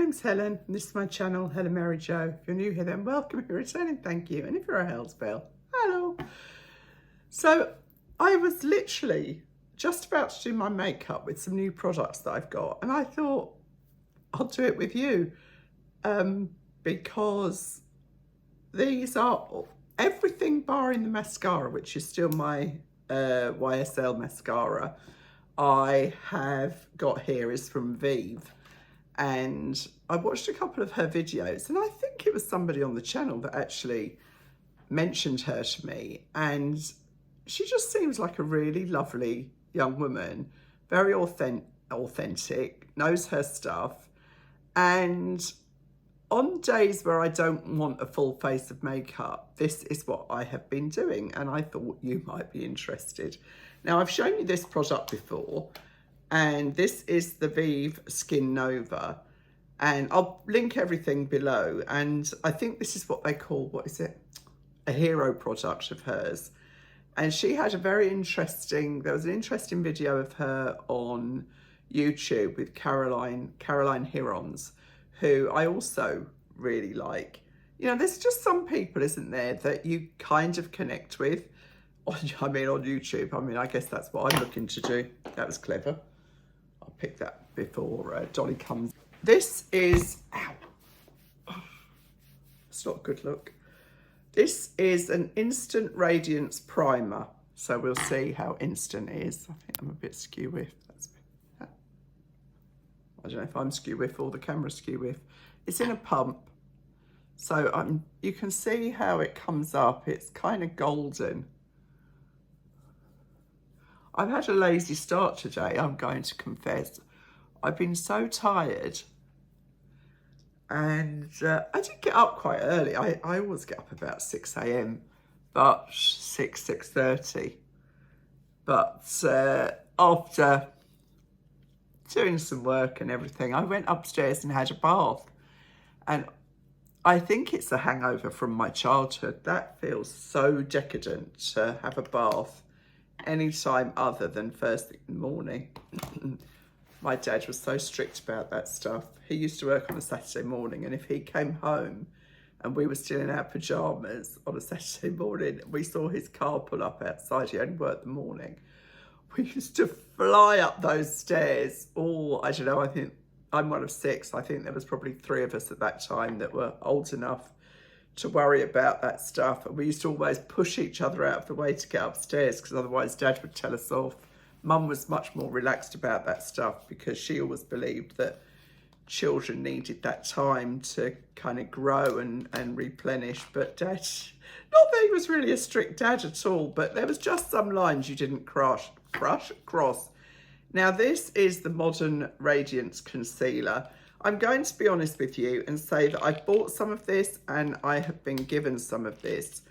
name's Helen and this is my channel, Helen Mary Jo. If you're new here then welcome, if you're returning, thank you. And if you're a Hellsbell, hello. So I was literally just about to do my makeup with some new products that I've got, and I thought I'll do it with you because these are everything barring the mascara, which is still my YSL mascara. I have got here is from VIEVE, and I watched a couple of her videos, and I think it was somebody on the channel that actually mentioned her to me, and she just seems like a really lovely young woman, very authentic, knows her stuff. And on days where I don't want a full face of makeup, this is what I have been doing, and I thought you might be interested. Now, I've shown you this product before, and this is the VIEVE Skin Nova, and I'll link everything below. And I think this is what they call, what is it? A hero product of hers. And she had a very interesting, there was an interesting video of her on YouTube with Caroline Hirons, who I also really like. You know, there's just some people, isn't there, that you kind of connect with on YouTube. I mean, I guess that's what I'm looking to do. That was clever. I'll pick that before Dolly comes. This is, ow, it's not a good look. This is an Instant Radiance Primer. So we'll see how instant it is. I think I'm a bit skew with. I don't know if I'm skew with or the camera skew with. It's in a pump. So you can see how it comes up. It's kind of golden. I've had a lazy start today, I'm going to confess. I've been so tired. And I did get up quite early. I always get up about 6 a.m, but 6:30. But after doing some work and everything, I went upstairs and had a bath. And I think it's a hangover from my childhood. That feels so decadent to have a bath any time other than first thing in the morning. My dad was so strict about that stuff. He used to work on a Saturday morning, and if he came home and we were still in our pajamas on a Saturday morning, we saw his car pull up outside. He only worked the morning. We used to fly up those stairs. Oh, I don't know, I think I'm one of 6. I think there was probably 3 of us at that time that were old enough to worry about that stuff. And we used to always push each other out of the way to get upstairs, because otherwise Dad would tell us off. Mum was much more relaxed about that stuff because she always believed that children needed that time to kind of grow and replenish. But Dad, not that he was really a strict dad at all, but there was just some lines you didn't cross. Now, this is the Modern Radiance Concealer. I'm going to be honest with you and say that I bought some of this and I have been given some of this,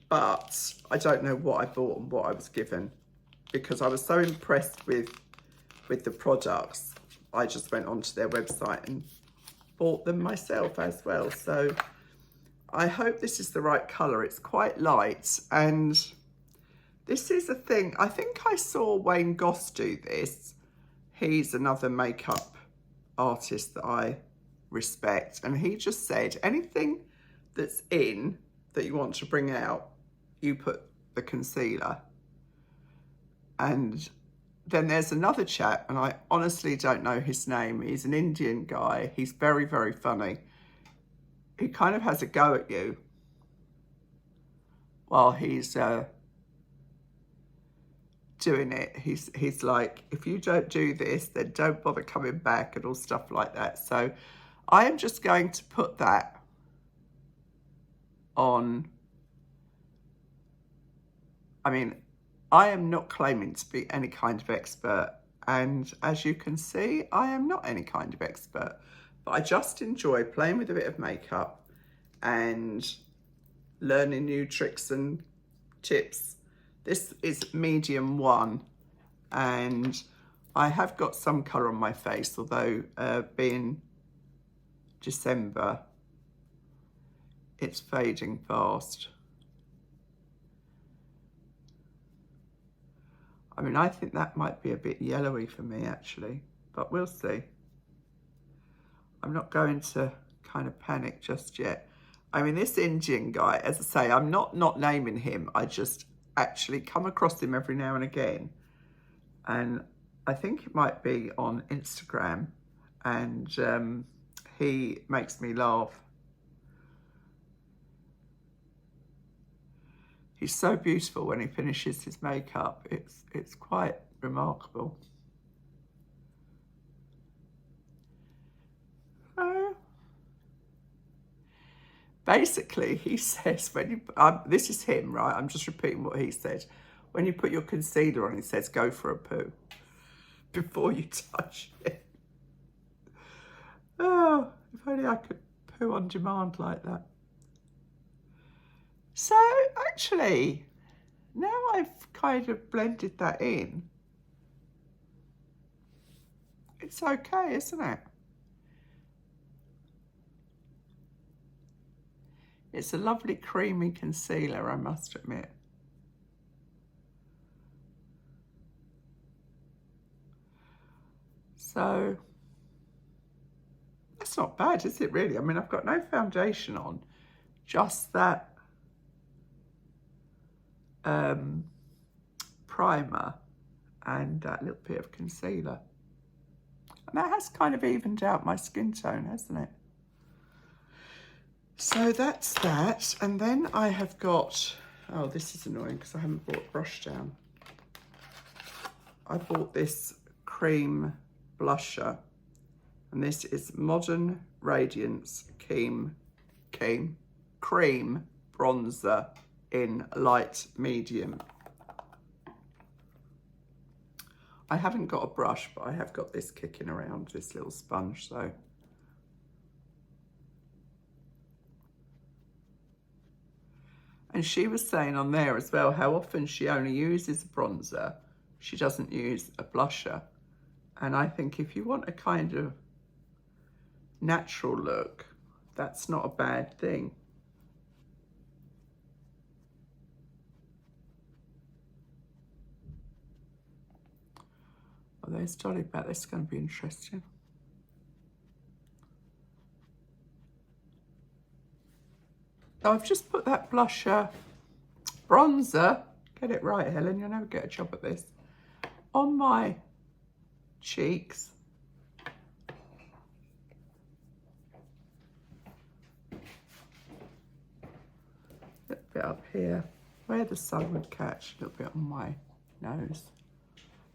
but I don't know what I bought and what I was given, because I was so impressed with the products. I just went onto their website and bought them myself as well. So I hope this is the right colour. It's quite light, and this is a thing. I think I saw Wayne Goss do this. He's another makeup artist that I respect, and he just said anything that's in that you want to bring out, you put the concealer. And then there's another chap, and I honestly don't know his name. He's an Indian guy. He's very, very funny. He kind of has a go at you while he's doing it. He's like, if you don't do this, then don't bother coming back, and all stuff like that. So I am just going to put that on. I mean, I am not claiming to be any kind of expert, and as you can see, I am not any kind of expert, but I just enjoy playing with a bit of makeup and learning new tricks and tips. This is medium 1, and I have got some colour on my face, although being December, it's fading fast. I mean, I think that might be a bit yellowy for me actually, but we'll see. I'm not going to kind of panic just yet. I mean, this Indian guy, as I say, I'm not naming him. I just actually come across him every now and again. And I think it might be on Instagram. And he makes me laugh. He's so beautiful when he finishes his makeup. It's quite remarkable. Basically, he says when you, this is him, right? I'm just repeating what he said. When you put your concealer on, he says, go for a poo before you touch it. Oh, if only I could poo on demand like that. So actually, now I've kind of blended that in, it's okay, isn't it? It's a lovely creamy concealer, I must admit. So that's not bad, is it really? I mean, I've got no foundation on, just that primer and that little bit of concealer. And that has kind of evened out my skin tone, hasn't it? So that's that. And then I have got, oh, this is annoying because I haven't brought brush down. I bought this cream blusher, and this is Modern Radiance Cream Bronzer in light medium. I haven't got a brush, but I have got this kicking around, this little sponge, so. And she was saying on there as well how often she only uses a bronzer. She doesn't use a blusher. And I think if you want a kind of natural look, that's not a bad thing. Oh, there's Dolly back. This is going to be interesting. So I've just put that bronzer, get it right, Helen, you'll never get a job at this, on my cheeks. A little bit up here, where the sun would catch, a little bit on my nose.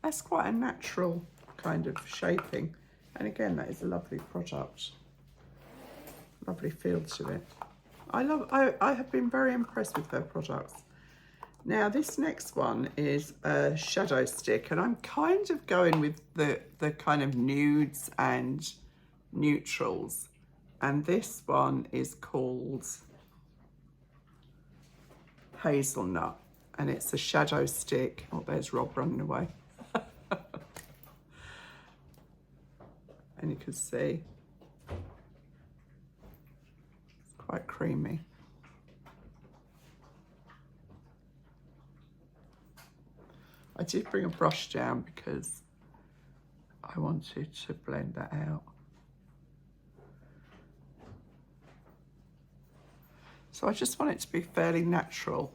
That's quite a natural kind of shaping. And again, that is a lovely product. Lovely feel to it. I have been very impressed with her products. Now this next one is a shadow stick, and I'm kind of going with the kind of nudes and neutrals. And this one is called Hazelnut, and it's a shadow stick. Oh, there's Rob running away. And you can see it's quite creamy. I did bring a brush down because I wanted to blend that out. So I just want it to be fairly natural.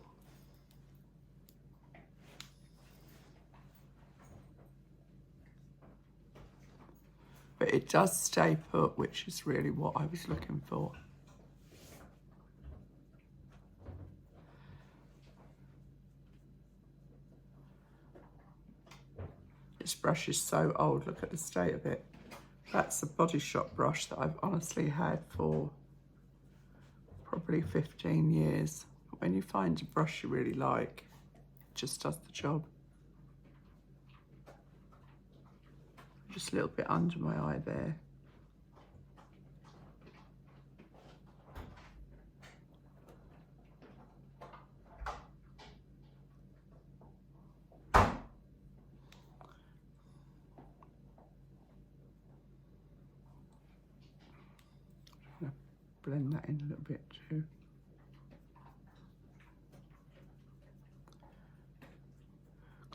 But it does stay put, which is really what I was looking for. This brush is so old, look at the state of it. That's a Body Shop brush that I've honestly had for probably 15 years. But when you find a brush you really like, it just does the job. Just a little bit under my eye there. Blend that in a little bit too.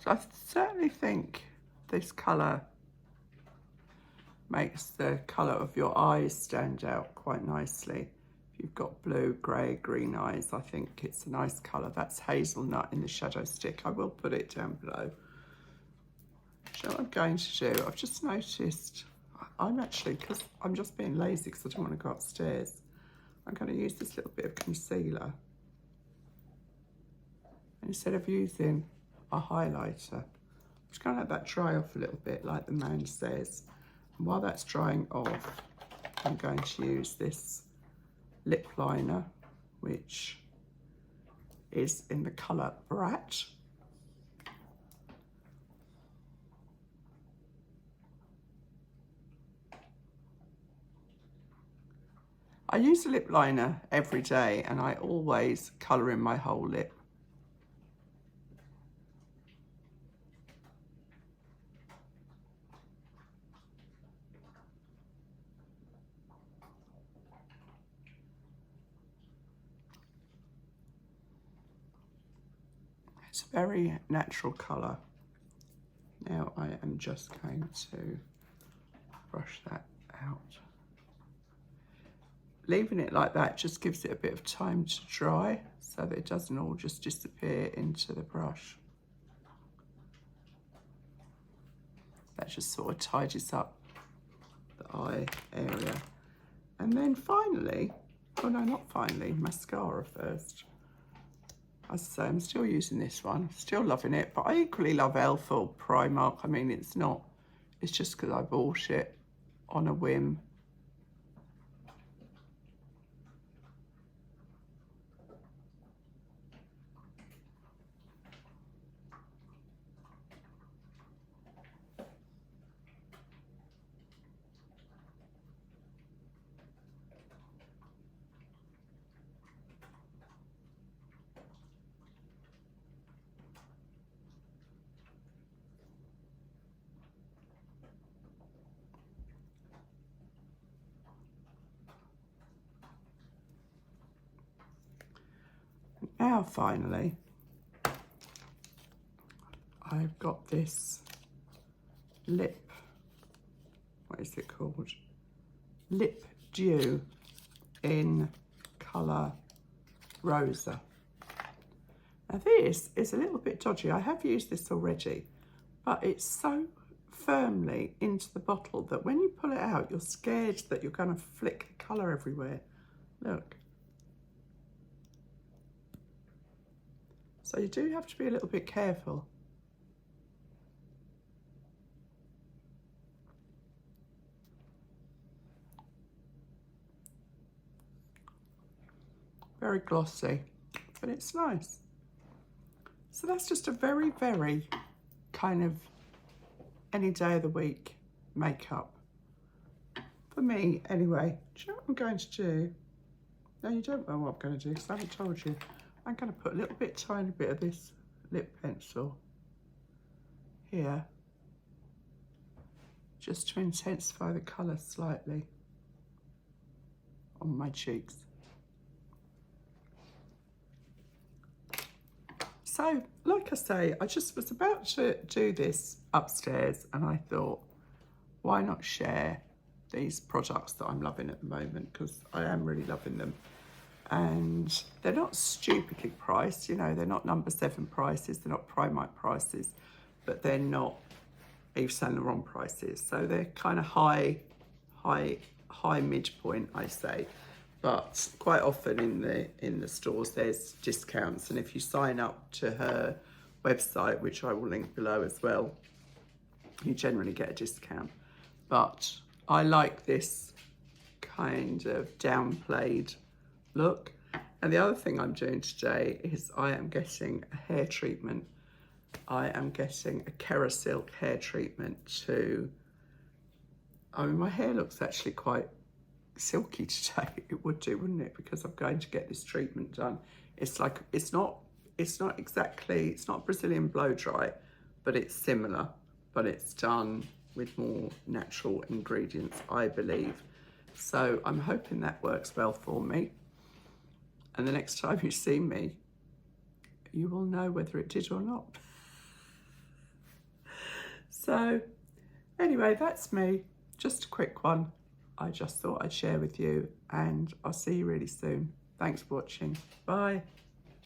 So I certainly think this colour makes the colour of your eyes stand out quite nicely. If you've got blue, grey, green eyes, I think it's a nice colour. That's hazelnut in the shadow stick. I will put it down below. So what I'm going to do, I've just noticed, I'm actually, because I'm just being lazy because I don't want to go upstairs, I'm going to use this little bit of concealer. And instead of using a highlighter, I'm just going to let that dry off a little bit, like the man says. And while that's drying off, I'm going to use this lip liner, which is in the colour Brat. I use a lip liner every day and I always colour in my whole lip. It's a very natural colour. Now I am just going to brush that out. Leaving it like that just gives it a bit of time to dry so that it doesn't all just disappear into the brush. That just sort of tidies up the eye area. And then finally, oh no, not finally, mascara first. As I say, I'm still using this one, still loving it, but I equally love Elf or Primark. I mean, it's just because I bought it on a whim. Now finally, I've got this lip, what is it called? Lip Dew in colour Rosa. Now this is a little bit dodgy. I have used this already, but it's so firmly into the bottle that when you pull it out, you're scared that you're going to flick the colour everywhere. Look. So you do have to be a little bit careful. Very glossy, but it's nice. So that's just a very, very kind of any day of the week makeup. For me, anyway. Do you know what I'm going to do? No, you don't know what I'm going to do because I haven't told you. I'm going to put a little bit, tiny bit of this lip pencil here, just to intensify the colour slightly on my cheeks. So, like I say, I just was about to do this upstairs and I thought, why not share these products that I'm loving at the moment, because I am really loving them. And they're not stupidly priced, you know, they're not number 7 prices, they're not Primark prices, but they're not Yves Saint Laurent prices. So they're kind of high midpoint, I say. But quite often in the stores there's discounts, and if you sign up to her website, which I will link below as well, you generally get a discount. But I like this kind of downplayed look. And the other thing I'm doing today is I am getting a hair treatment. I am getting a Kerasilk hair treatment to, I mean, my hair looks actually quite silky today. It would do, wouldn't it? Because I'm going to get this treatment done. It's like, it's not exactly, it's not Brazilian blow dry, but it's similar, but it's done with more natural ingredients, I believe. So I'm hoping that works well for me. And the next time you see me, you will know whether it did or not. So anyway, that's me just a quick one I just thought I'd share with you, and I'll see you really soon. Thanks for watching. Bye.